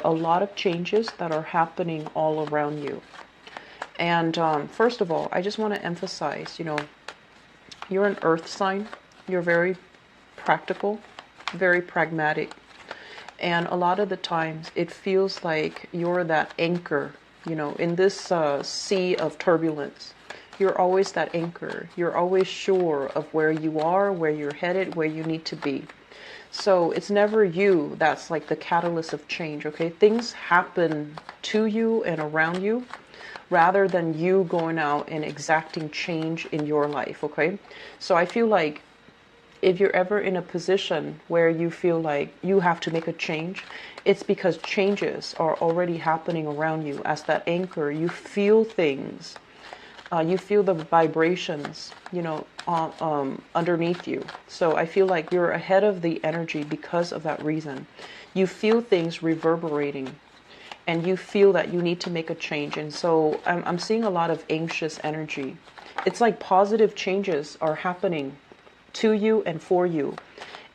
a lot of changes that are happening all around you. And first of all, I just want to emphasize, you're an earth sign. You're very practical, very pragmatic. And a lot of the times it feels like you're that anchor, in this sea of turbulence. You're always that anchor. You're always sure of where you are, where you're headed, where you need to be. So it's never you that's like the catalyst of change, okay? Things happen to you and around you rather than you going out and exacting change in your life, okay? So I feel like if you're ever in a position where you feel like you have to make a change, it's because changes are already happening around you. As that anchor, you feel things. You feel the vibrations, underneath you. So I feel like you're ahead of the energy because of that reason. You feel things reverberating and you feel that you need to make a change. And so I'm seeing a lot of anxious energy. It's like positive changes are happening to you and for you.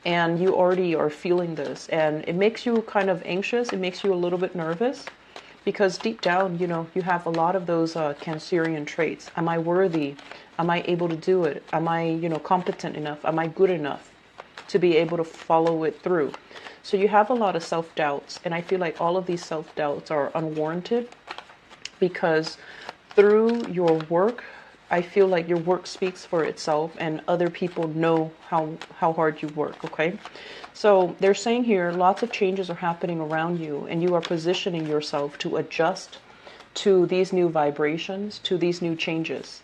And you already are feeling this. And it makes you kind of anxious. It makes you a little bit nervous. Because deep down, you have a lot of those Cancerian traits. Am I worthy? Am I able to do it? Am I, competent enough? Am I good enough to be able to follow it through? So you have a lot of self-doubts. And I feel like all of these self-doubts are unwarranted because through your work, I feel like your work speaks for itself and other people know how hard you work, okay? So they're saying here, lots of changes are happening around you and you are positioning yourself to adjust to these new vibrations, to these new changes.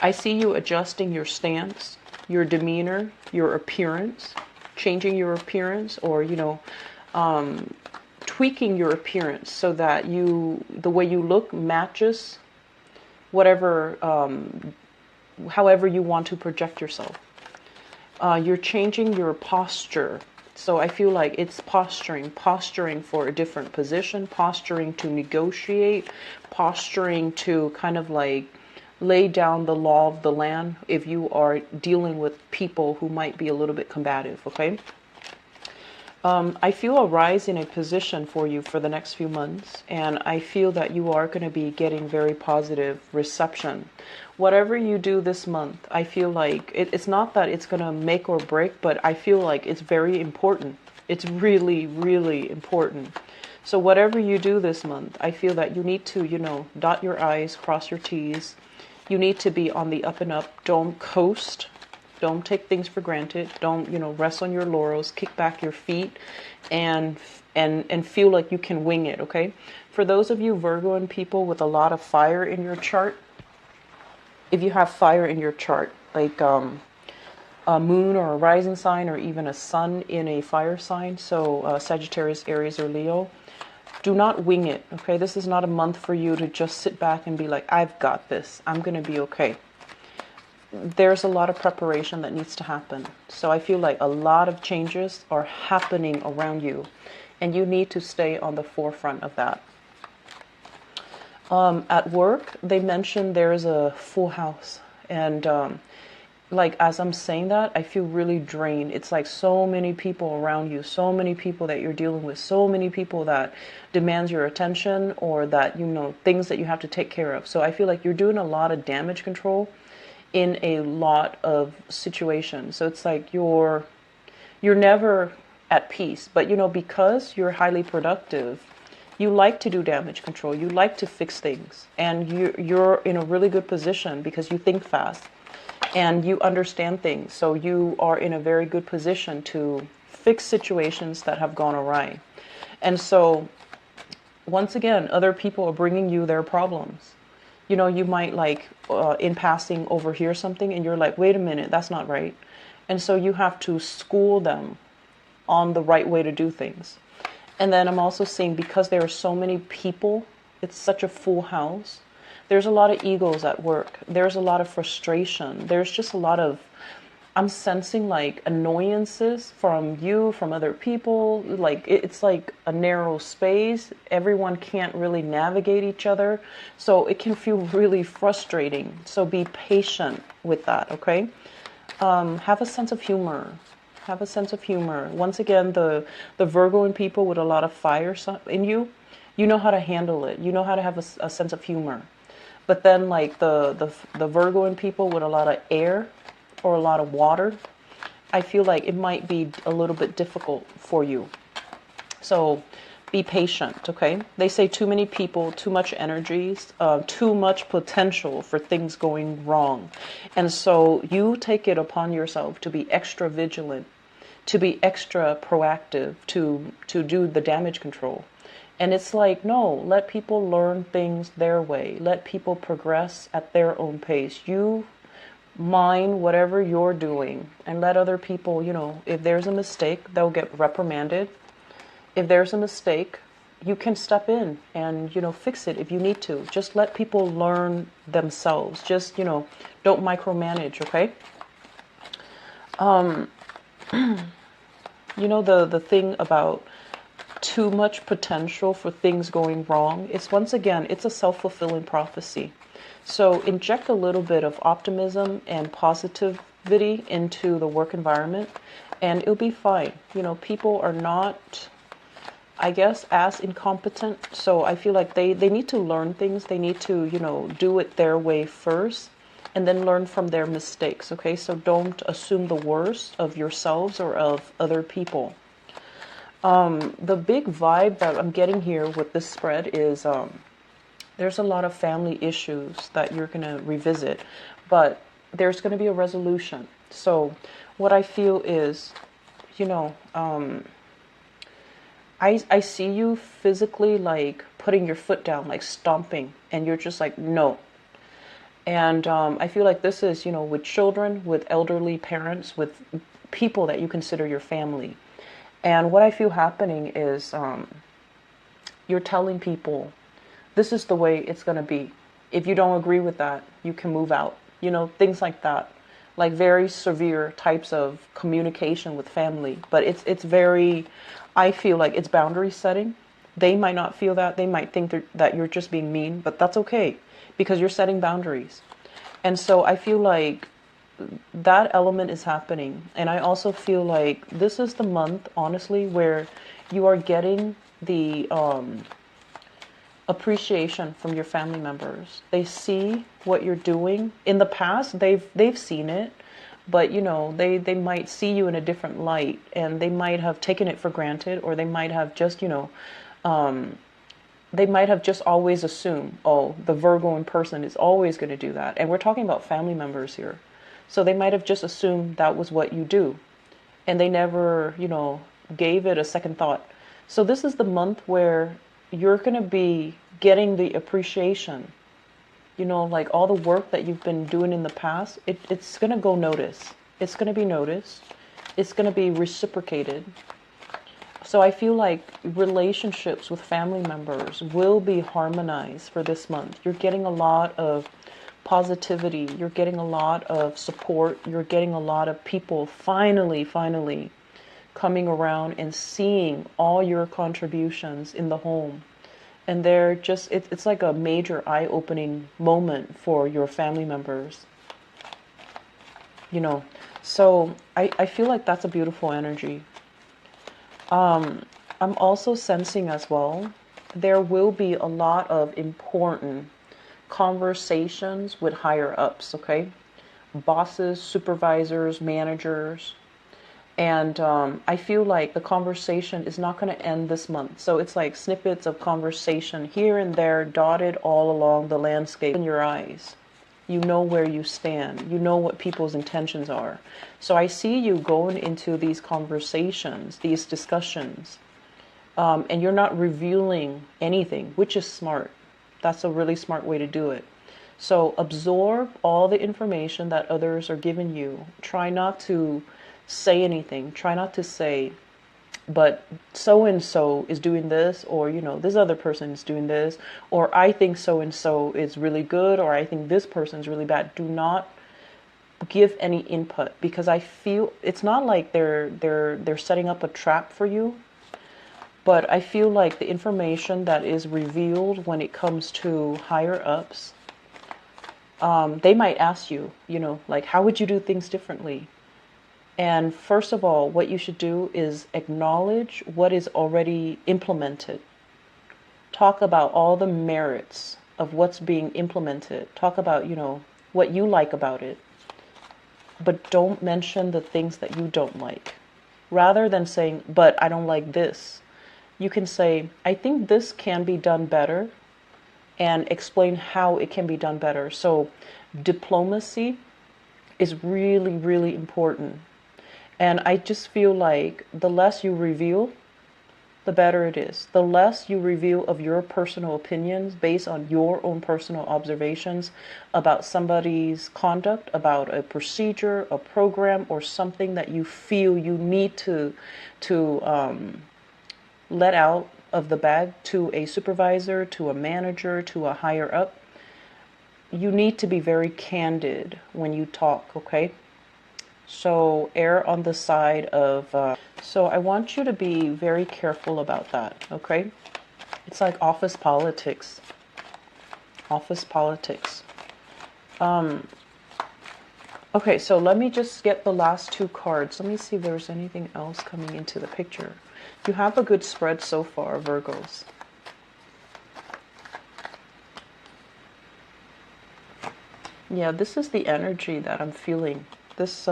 I see you adjusting your stance, your demeanor, your appearance, changing your appearance or, tweaking your appearance so that the way you look matches whatever, however you want to project yourself. You're changing your posture. So I feel like it's posturing for a different position, posturing to negotiate, posturing to kind of like lay down the law of the land if you are dealing with people who might be a little bit combative, okay? I feel a rise in a position for you for the next few months, and I feel that you are going to be getting very positive reception. Whatever you do this month, I feel like it's not that it's going to make or break, but I feel like it's very important. It's really, really important. So whatever you do this month, I feel that you need to, dot your I's, cross your T's. You need to be on the up and up. Don't coast. Don't take things for granted. Don't, rest on your laurels, kick back your feet and feel like you can wing it, okay? For those of you Virgoan people with a lot of fire in your chart, if you have fire in your chart, like a moon or a rising sign or even a sun in a fire sign, so Sagittarius, Aries, or Leo, do not wing it, okay? This is not a month for you to just sit back and be like, I've got this. I'm going to be okay. There's a lot of preparation that needs to happen. So I feel like a lot of changes are happening around you and you need to stay on the forefront of that. At work, they mentioned there's a full house and like as I'm saying that, I feel really drained. It's like so many people around you, so many people that you're dealing with, so many people that demands your attention or that, things that you have to take care of. So I feel like you're doing a lot of damage control in a lot of situations. So it's like you're never at peace, but because you're highly productive, you like to do damage control, you like to fix things, and you're in a really good position because you think fast and you understand things. So you are in a very good position to fix situations that have gone awry. And so once again, other people are bringing you their problems. You might like in passing overhear something and you're like, wait a minute, that's not right. And so you have to school them on the right way to do things. And then I'm also seeing because there are so many people, it's such a full house. There's a lot of egos at work. There's a lot of frustration. There's just a lot of, I'm sensing like annoyances from you, from other people. Like it's like a narrow space. Everyone can't really navigate each other. So it can feel really frustrating. So be patient with that, okay? Have a sense of humor. Have a sense of humor. Once again, the Virgo in people with a lot of fire in you, you know how to handle it. You know how to have a sense of humor. But then like the Virgo in people with a lot of air or a lot of water, I feel like it might be a little bit difficult for you. So be patient, okay? They say too many people, too much energies, too much potential for things going wrong. And so you take it upon yourself to be extra vigilant, to be extra proactive, to do the damage control. And it's like, no, let people learn things their way. Let people progress at their own pace. You mind whatever you're doing and let other people, you know, if there's a mistake, they'll get reprimanded. If there's a mistake, you can step in and, you know, fix it if you need to. Just let people learn themselves. Just, you know, don't micromanage, okay? You know, the thing about too much potential for things going wrong, it's once again, it's a self-fulfilling prophecy. So inject a little bit of optimism and positivity into the work environment and it'll be fine. You know, people are not, I guess, as incompetent. So I feel like they need to learn things. They need to, you know, do it their way first and then learn from their mistakes. Okay, so don't assume the worst of yourselves or of other people. The big vibe that I'm getting here with this spread is there's a lot of family issues that you're going to revisit, but there's going to be a resolution. So what I feel is, you know, I see you physically like putting your foot down, like stomping, and you're just like, no. And I feel like this is, you know, with children, with elderly parents, with people that you consider your family. And what I feel happening is you're telling people, this is the way it's going to be. If you don't agree with that, you can move out. You know, things like that. Like very severe types of communication with family. But it's very, I feel like it's boundary setting. They might not feel that. They might think that you're just being mean. But that's okay. Because you're setting boundaries. And so I feel like that element is happening. And I also feel like this is the month, honestly, where you are getting the appreciation from your family members. They see what you're doing. In the past, they've seen it, but you know, they might see you in a different light, and they might have taken it for granted, or they might have just, you know, they might have just always assumed, oh, the Virgo in person is always going to do that. And we're talking about family members here. So they might have just assumed that was what you do. And they never, you know, gave it a second thought. So this is the month where you're going to be getting the appreciation. You know, like all the work that you've been doing in the past, it's going to go noticed. It's going to be noticed. It's going to be reciprocated. So I feel like relationships with family members will be harmonized for this month. You're getting a lot of positivity. You're getting a lot of support. You're getting a lot of people finally coming around and seeing all your contributions in the home. And they're just, it's like a major eye-opening moment for your family members. You know, so I feel like that's a beautiful energy. I'm also sensing as well, there will be a lot of important conversations with higher ups, okay? Bosses, supervisors, managers. And I feel like the conversation is not going to end this month. So it's like snippets of conversation here and there, dotted all along the landscape in your eyes. You know where you stand. You know what people's intentions are. So I see you going into these conversations, these discussions, and you're not revealing anything, which is smart. That's a really smart way to do it. So absorb all the information that others are giving you. Try not to say anything. Try not to say, but so-and-so is doing this, or, you know, this other person is doing this, or I think so-and-so is really good, or I think this person is really bad. Do not give any input, because I feel it's not like they're setting up a trap for you, but I feel like the information that is revealed when it comes to higher ups, they might ask you, you know, like, how would you do things differently? And first of all, what you should do is acknowledge what is already implemented. Talk about all the merits of what's being implemented. Talk about, what you like about it. But don't mention the things that you don't like. Rather than saying, but I don't like this, you can say, I think this can be done better, and explain how it can be done better. So diplomacy is really, really important. And I just feel like the less you reveal, the better it is. The less you reveal of your personal opinions based on your own personal observations about somebody's conduct, about a procedure, a program, or something that you feel you need to let out of the bag to a supervisor, to a manager, to a higher up. You need to be very candid when you talk, okay? So err on the side of, so I want you to be very careful about that, okay? It's like office politics. Office politics. Okay, so let me just get the last two cards. Let me see if there's anything else coming into the picture. You have a good spread so far, Virgos. Yeah, this is the energy that I'm feeling. This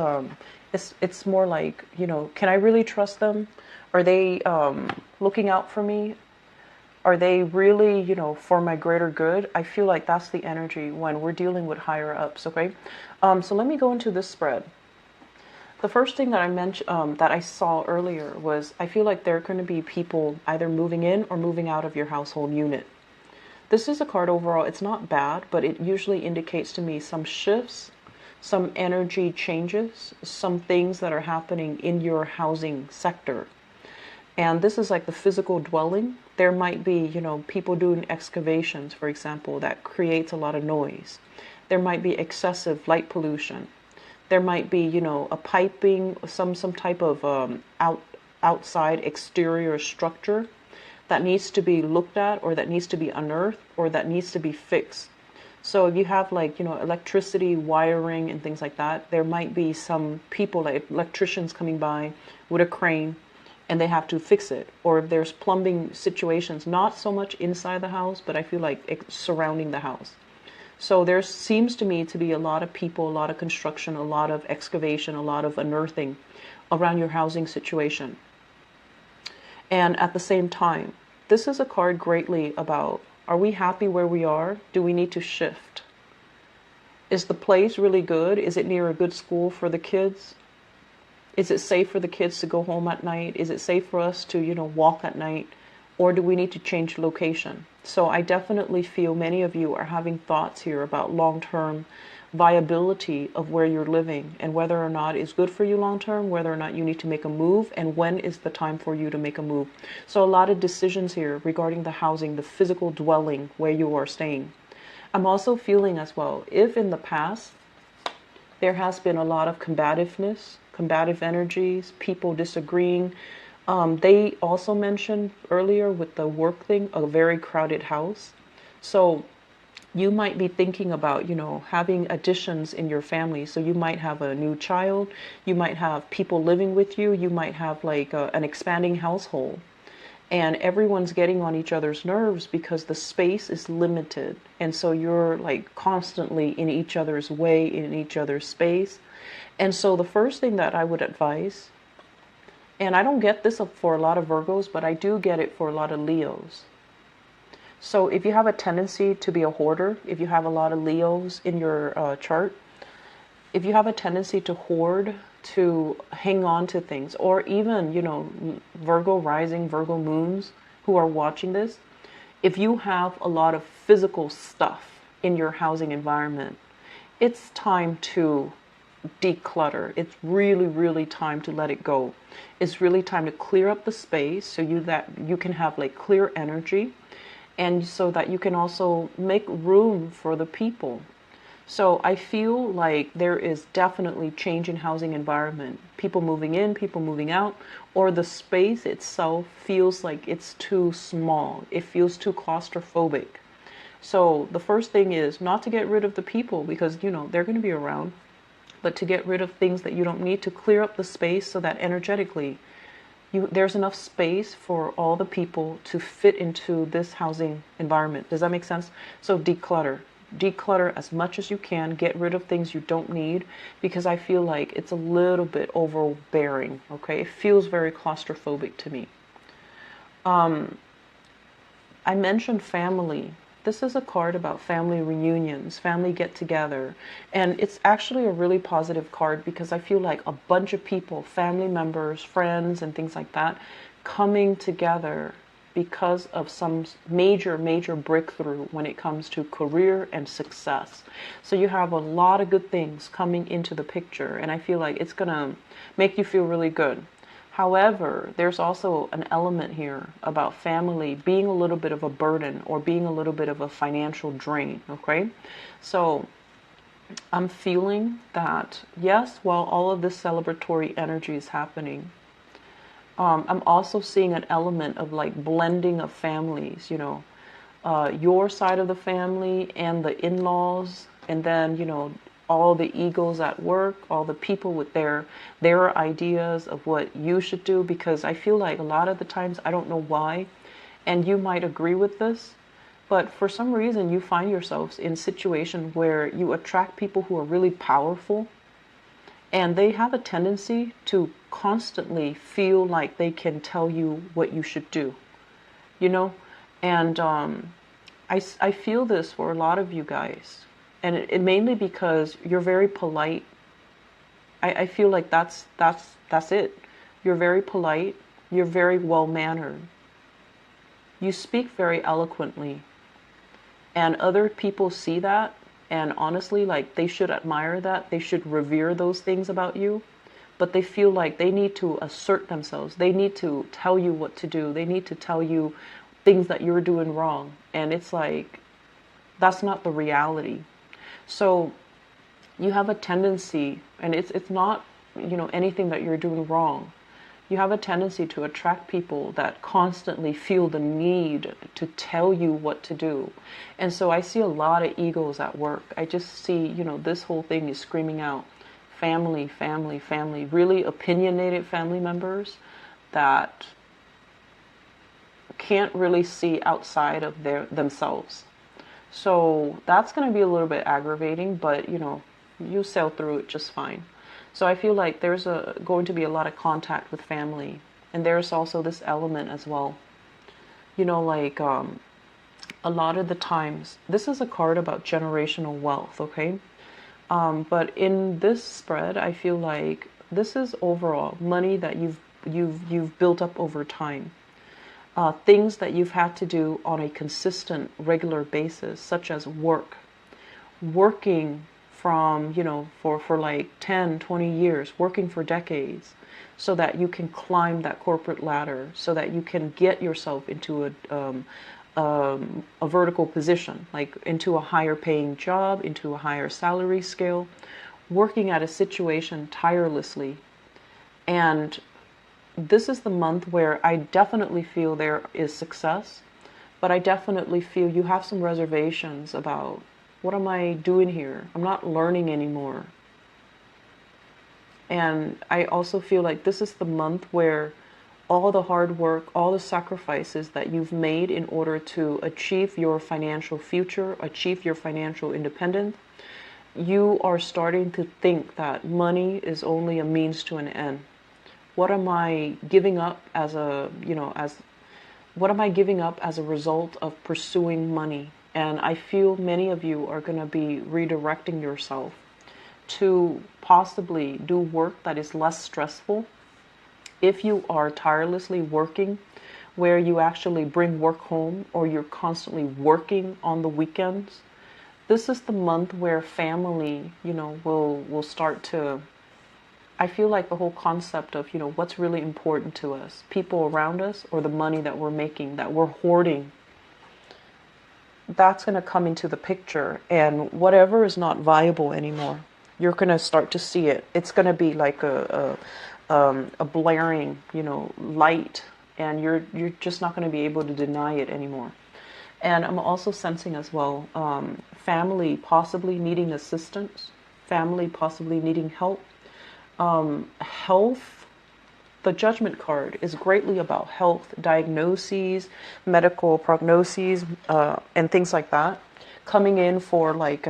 it's more like, can I really trust them? Are they looking out for me? Are they really, for my greater good? I feel like that's the energy when we're dealing with higher ups, okay? So let me go into this spread. The first thing that I mentioned, that I saw earlier was, I feel like there are going to be people either moving in or moving out of your household unit. This is a card overall. It's not bad, but it usually indicates to me some shifts, some energy changes, some things that are happening in your housing sector. And this is like the physical dwelling. There might be, people doing excavations, for example, that creates a lot of noise. There might be excessive light pollution. There might be, a piping, some type of outside exterior structure that needs to be looked at, or that needs to be unearthed, or that needs to be fixed. So if you have like, electricity, wiring, and things like that, there might be some people, like electricians coming by with a crane, and they have to fix it. Or if there's plumbing situations, not so much inside the house, but I feel like surrounding the house. So there seems to me to be a lot of people, a lot of construction, a lot of excavation, a lot of unearthing around your housing situation. And at the same time, this is a card greatly about, are we happy where we are? Do we need to shift? Is the place really good? Is it near a good school for the kids? Is it safe for the kids to go home at night? Is it safe for us to, walk at night? Or do we need to change location? So I definitely feel many of you are having thoughts here about long-term viability of where you're living, and whether or not it's good for you long-term, whether or not you need to make a move, and when is the time for you to make a move. So a lot of decisions here regarding the housing, the physical dwelling where you are staying. I'm also feeling as well, if in the past there has been a lot of combativeness, combative energies, people disagreeing. They also mentioned earlier with the work thing, a very crowded house. So you might be thinking about, having additions in your family. So you might have a new child, you might have people living with you, you might have like an expanding household. And everyone's getting on each other's nerves because the space is limited. And so you're like constantly in each other's way, in each other's space. And so the first thing that I would advise, and I don't get this for a lot of Virgos, but I do get it for a lot of Leos. So if you have a tendency to be a hoarder, if you have a lot of Leos in your chart, if you have a tendency to hoard, to hang on to things, or even, Virgo rising, Virgo moons who are watching this, if you have a lot of physical stuff in your housing environment, it's time to declutter. It's really, really time to let it go. It's really time to clear up the space so that you can have like clear energy, and so that you can also make room for the people. So I feel like there is definitely change in housing environment. People moving in, people moving out, or the space itself feels like it's too small. It feels too claustrophobic. So the first thing is not to get rid of the people, because they're going to be around. but to get rid of things that you don't need, to clear up the space so that energetically there's enough space for all the people to fit into this housing environment. Does that make sense? So declutter. Declutter as much as you can. Get rid of things you don't need, because I feel like it's a little bit overbearing. Okay, it feels very claustrophobic to me. I mentioned family. This is a card about family reunions, family get-together. And it's actually a really positive card, because I feel like a bunch of people, family members, friends, and things like that, coming together because of some major, major breakthrough when it comes to career and success. So you have a lot of good things coming into the picture, and I feel like it's going to make you feel really good. However, there's also an element here about family being a little bit of a burden or being a little bit of a financial drain, okay? So I'm feeling that, yes, while all of this celebratory energy is happening, I'm also seeing an element of like blending of families, you know, your side of the family and the in-laws, and then, you know, all the egos at work, all the people with their ideas of what you should do. Because I feel like a lot of the times, I don't know why, and you might agree with this, but for some reason you find yourselves in a situation where you attract people who are really powerful, and they have a tendency to constantly feel like they can tell you what you should do, you know? And I feel this for a lot of you guys. And it mainly because you're very polite. I feel like that's it. You're very polite. You're very well-mannered. You speak very eloquently. And other people see that. And honestly, like, they should admire that. They should revere those things about you. But they feel like they need to assert themselves. They need to tell you what to do. They need to tell you things that you're doing wrong. And it's like, that's not the reality. So you have a tendency, and it's not, you know, anything that you're doing wrong. You have a tendency to attract people that constantly feel the need to tell you what to do. And so I see a lot of egos at work. I just see, you know, this whole thing is screaming out family, family, family, really opinionated family members that can't really see outside of themselves. So that's going to be a little bit aggravating, but, you know, you'll sail through it just fine. So I feel like there's going to be a lot of contact with family. And there's also this element as well. You know, like a lot of the times, this is a card about generational wealth, okay? But in this spread, I feel like this is overall money that you've built up over time. Things that you've had to do on a consistent, regular basis, such as working from, you know, for like 10, 20 years, working for decades, so that you can climb that corporate ladder, so that you can get yourself into a vertical position, like into a higher paying job, into a higher salary scale, working at a situation tirelessly. And this is the month where I definitely feel there is success, but I definitely feel you have some reservations about, what am I doing here? I'm not learning anymore. And I also feel like this is the month where all the hard work, all the sacrifices that you've made in order to achieve your financial future, achieve your financial independence, you are starting to think that money is only a means to an end. What am I giving up as a, you know, what am I giving up as a result of pursuing money? And I feel many of you are going to be redirecting yourself to possibly do work that is less stressful. If you are tirelessly working, where you actually bring work home, or you're constantly working on the weekends, this is the month where family, you know, will start to, I feel like the whole concept of, you know, what's really important to us, people around us, or the money that we're making, that we're hoarding, that's going to come into the picture. And whatever is not viable anymore, you're going to start to see it. It's going to be like a blaring, you know, light, and you're just not going to be able to deny it anymore. And I'm also sensing as well, family possibly needing assistance, family possibly needing help. Health, the Judgment card is greatly about health, diagnoses, medical prognoses, and things like that. Coming in for like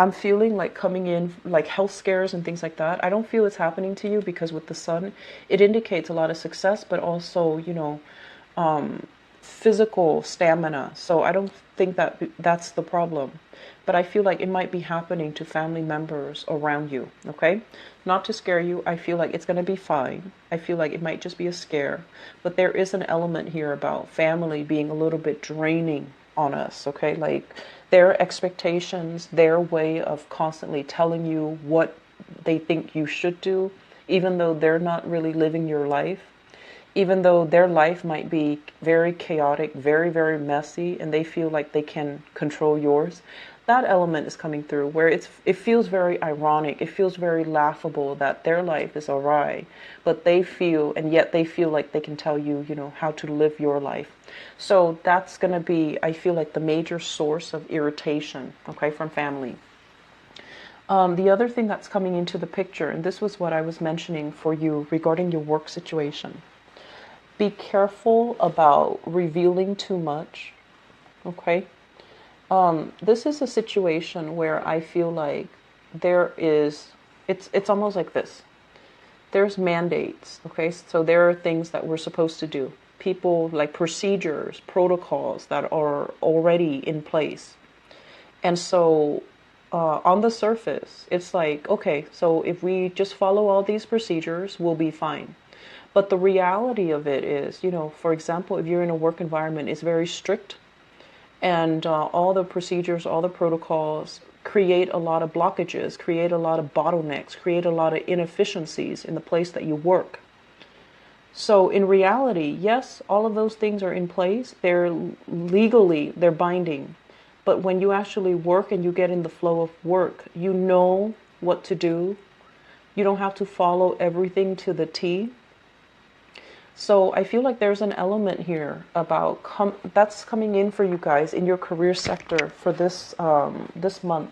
I'm feeling like coming in like health scares and things like that. I don't feel it's happening to you because with the sun, it indicates a lot of success, but also, physical stamina. So I don't think that that's the problem. But I feel like it might be happening to family members around you, okay? Not to scare you. I feel like it's going to be fine. I feel like it might just be a scare. But there is an element here about family being a little bit draining on us, okay? Like their expectations, their way of constantly telling you what they think you should do, even though they're not really living your life, even though their life might be very chaotic, very, very messy, and they feel like they can control yours. That element is coming through where it feels very ironic. It feels very laughable that their life is awry, but they feel, and yet they feel like they can tell you, how to live your life. So that's going to be, I feel like, the major source of irritation, okay, from family. The other thing that's coming into the picture, and this was what I was mentioning for you regarding your work situation. Be careful about revealing too much, okay? This is a situation where I feel like it's almost like this. There's mandates, okay? So there are things that we're supposed to do. People, like procedures, protocols that are already in place. And so on the surface, it's like, okay, so if we just follow all these procedures, we'll be fine. But the reality of it is, for example, if you're in a work environment, it's very strict. And all the procedures, all the protocols create a lot of blockages, create a lot of bottlenecks, create a lot of inefficiencies in the place that you work. So in reality, yes, all of those things are in place. They're binding. But when you actually work and you get in the flow of work, you know what to do. You don't have to follow everything to the T. So I feel like there's an element here about that's coming in for you guys in your career sector for this this month.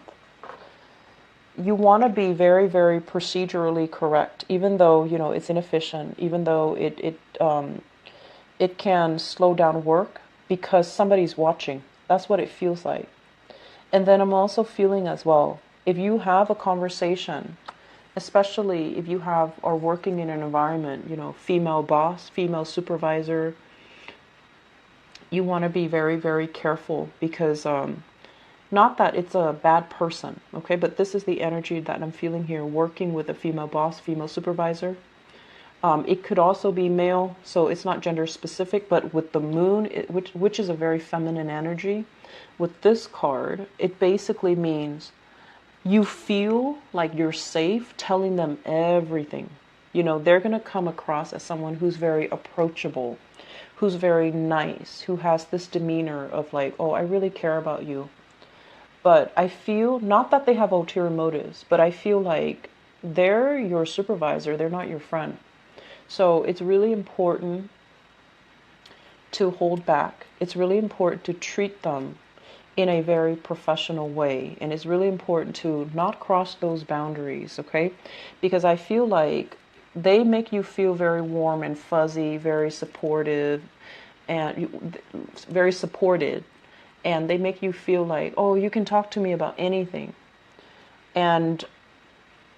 You want to be very, very procedurally correct, even though it's inefficient, even though it can slow down work because somebody's watching. That's what it feels like. And then I'm also feeling as well, if you have a conversation, especially if you are working in an environment, female boss, female supervisor, you want to be very, very careful because not that it's a bad person, okay, but this is the energy that I'm feeling here, working with a female boss, female supervisor. It could also be male, so it's not gender specific, but with the moon, which is a very feminine energy, with this card, it basically means you feel like you're safe telling them everything. They're going to come across as someone who's very approachable, who's very nice, who has this demeanor of like, oh, I really care about you. But I feel, not that they have ulterior motives, but I feel like they're your supervisor, they're not your friend. So it's really important to hold back. It's really important to treat them in a very professional way. And it's really important to not cross those boundaries, okay? Because I feel like they make you feel very warm and fuzzy, very supportive, and very supported. And they make you feel like, oh, you can talk to me about anything. And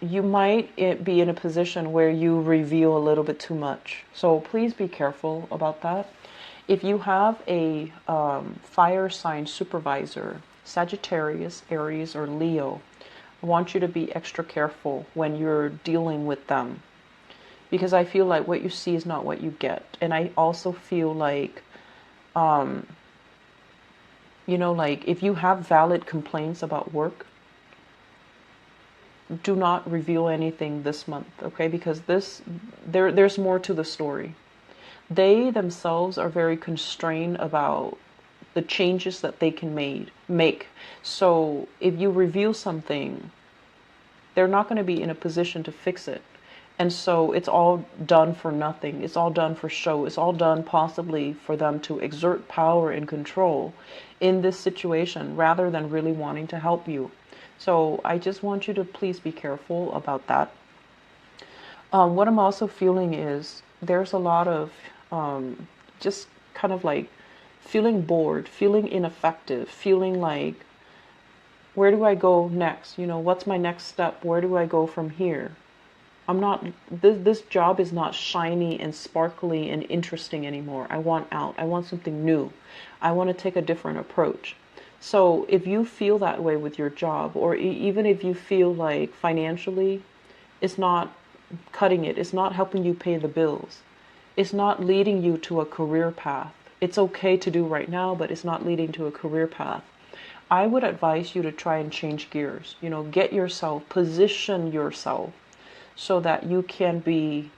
you might be in a position where you reveal a little bit too much. So please be careful about that. If you have a fire sign supervisor, Sagittarius, Aries, or Leo, I want you to be extra careful when you're dealing with them. Because I feel like what you see is not what you get. And I also feel like, like if you have valid complaints about work, do not reveal anything this month, okay? Because there's more to the story. They themselves are very constrained about the changes that they can make. So if you reveal something, they're not going to be in a position to fix it. And so it's all done for nothing. It's all done for show. It's all done possibly for them to exert power and control in this situation rather than really wanting to help you. So I just want you to please be careful about that. What I'm also feeling is there's a lot of just kind of like feeling bored, feeling ineffective, feeling like, where do I go next? You know, what's my next step? Where do I go from here? I'm not, this job is not shiny and sparkly and interesting anymore. I want out. I want something new. I want to take a different approach. So if you feel that way with your job, or even if you feel like financially it's not cutting it, it's not helping you pay the bills, it's not leading you to a career path. It's okay to do right now, but it's not leading to a career path. I would advise you to try and change gears. You know, get yourself, position yourself so that you can be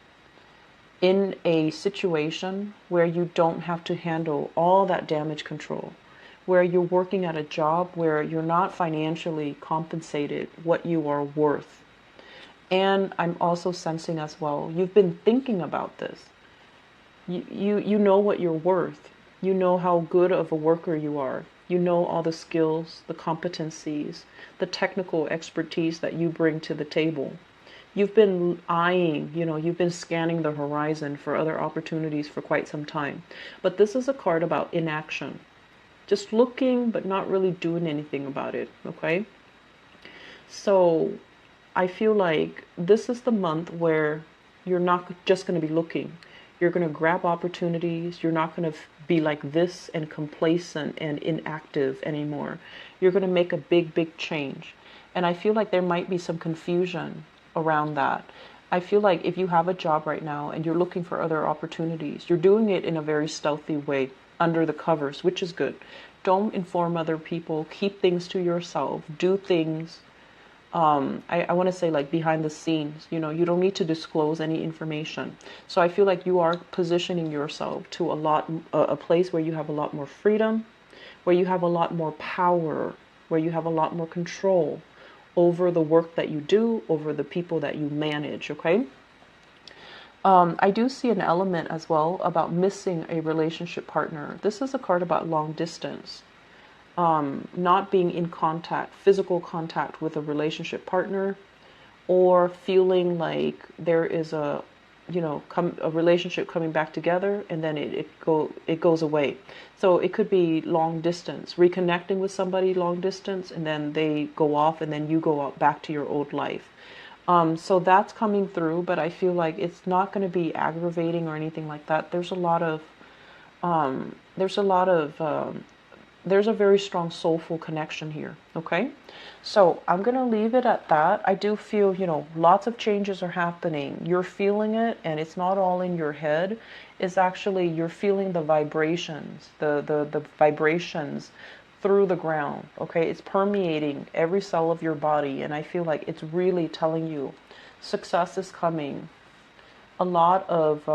in a situation where you don't have to handle all that damage control, where you're working at a job where you're not financially compensated what you are worth. And I'm also sensing as well, you've been thinking about this. You know what you're worth. You know how good of a worker you are. You know all the skills, the competencies, the technical expertise that you bring to the table. You've been eyeing, you know, you've been scanning the horizon for other opportunities for quite some time. But this is a card about inaction. Just looking, but not really doing anything about it, okay? So I feel like this is the month where you're not just going to be looking. You're going to grab opportunities. You're not going to be like this and complacent and inactive anymore. You're going to make a big, big change. And I feel like there might be some confusion around that. I feel like if you have a job right now and you're looking for other opportunities, you're doing it in a very stealthy way, under the covers, which is good. Don't inform other people. Keep things to yourself. Do things, I want to say, like behind the scenes. You know, you don't need to disclose any information. So I feel like you are positioning yourself to a place where you have a lot more freedom, where you have a lot more power, where you have a lot more control over the work that you do, over the people that you manage, okay? I do see an element as well about missing a relationship partner. This is a card about long distance. Not being in contact, physical contact with a relationship partner, or feeling like there is a, you know, a relationship coming back together and then it goes away. So it could be long distance, reconnecting with somebody long distance, and then they go off and then you go out back to your old life. So that's coming through, but I feel like it's not going to be aggravating or anything like that. There's a very strong soulful connection here. Okay. So I'm going to leave it at that. I do feel, you know, lots of changes are happening. You're feeling it, and it's not all in your head. It's actually, you're feeling the vibrations, the vibrations through the ground. Okay. It's permeating every cell of your body. And I feel like it's really telling you success is coming. A lot of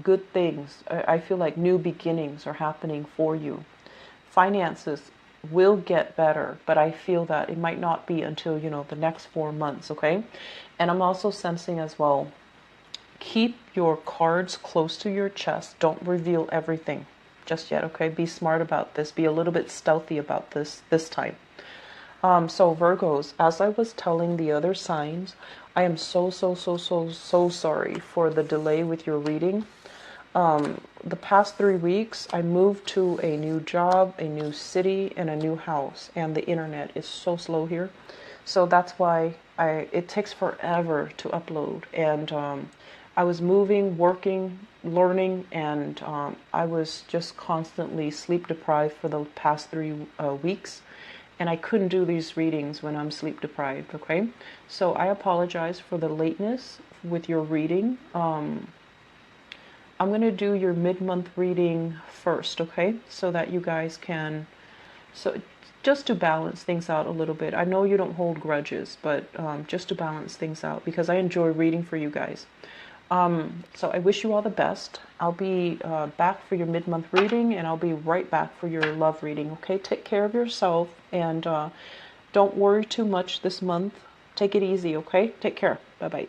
good things. I feel like new beginnings are happening for you. Finances will get better, but I feel that it might not be until, you know, the next 4 months, okay? And I'm also sensing as well, keep your cards close to your chest. Don't reveal everything just yet, okay? Be smart about this. Be a little bit stealthy about this time. So Virgos, as I was telling the other signs, I am so sorry for the delay with your reading. The past 3 weeks, I moved to a new job, a new city, and a new house, and the internet is so slow here. So that's why it takes forever to upload. And I was moving, working, learning, and I was just constantly sleep deprived for the past 3 weeks. And I couldn't do these readings when I'm sleep deprived, okay? So I apologize for the lateness with your reading. I'm going to do your mid-month reading first, okay? So that you guys can, so just to balance things out a little bit. I know you don't hold grudges, but just to balance things out, because I enjoy reading for you guys. So I wish you all the best. I'll be back for your mid-month reading, and I'll be right back for your love reading, okay? Take care of yourself, and don't worry too much this month. Take it easy, okay? Take care. Bye-bye.